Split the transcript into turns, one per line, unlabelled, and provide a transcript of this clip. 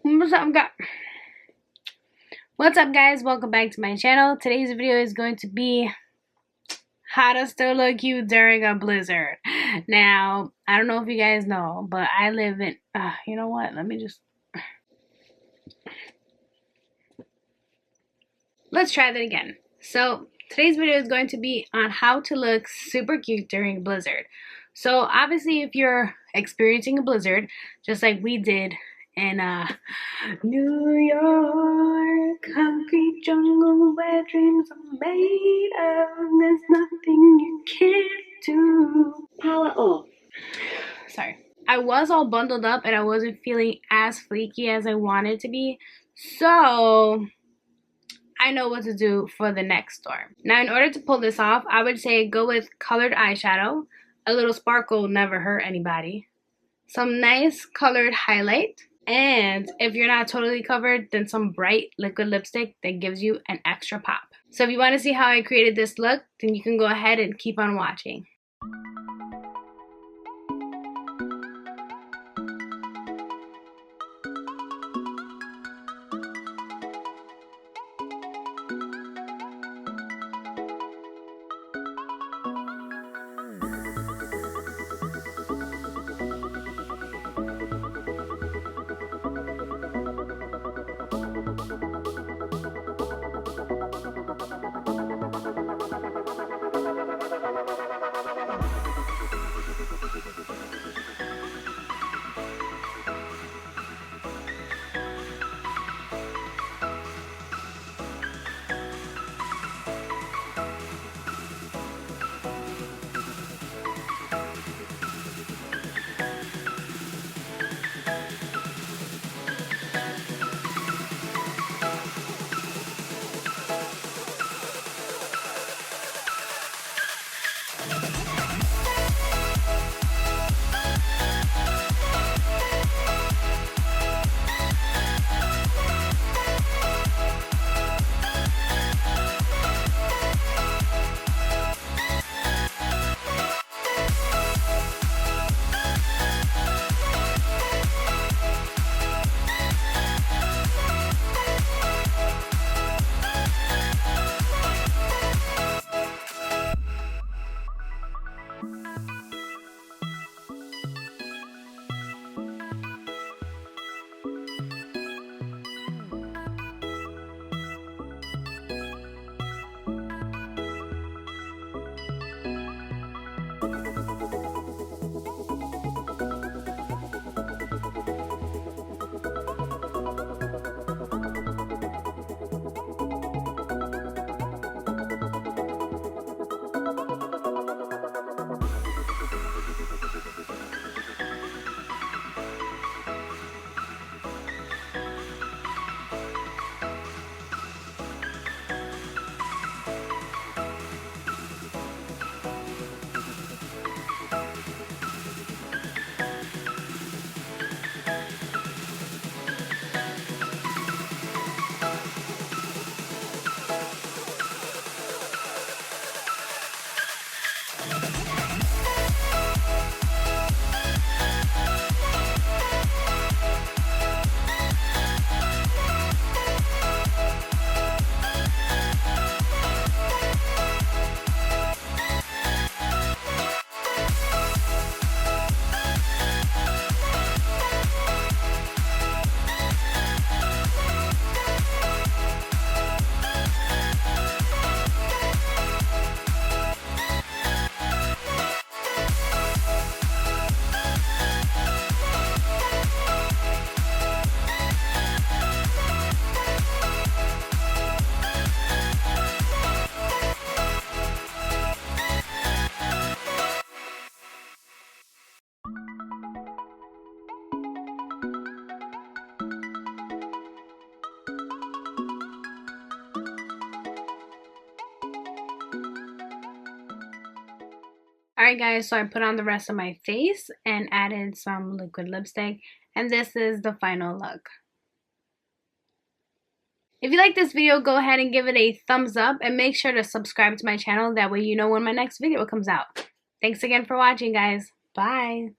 What's up, guys? Welcome back to my channel. Today's video is going to be how to still look cute during a blizzard. Now, I don't know if you guys know, but I live in, you know what? Let's try that again. So, today's video is going to be on how to look super cute during a blizzard. So, obviously, if you're experiencing a blizzard, just like we did in New York, concrete jungle where dreams are made of, there's nothing you can't do. Power off. Sorry. I was all bundled up and I wasn't feeling as flaky as I wanted to be, so I know what to do for the next storm. Now, in order to pull this off, I would say go with colored eyeshadow. A little sparkle will never hurt anybody. Some nice colored highlight. And if you're not totally covered, then some bright liquid lipstick that gives you an extra pop. So if you want to see how I created this look, then you can go ahead and keep on watching. Alright guys, so I put on the rest of my face and added some liquid lipstick, and this is the final look. If you like this video, go ahead and give it a thumbs up and make sure to subscribe to my channel. That way you know when my next video comes out. Thanks again for watching, guys. Bye.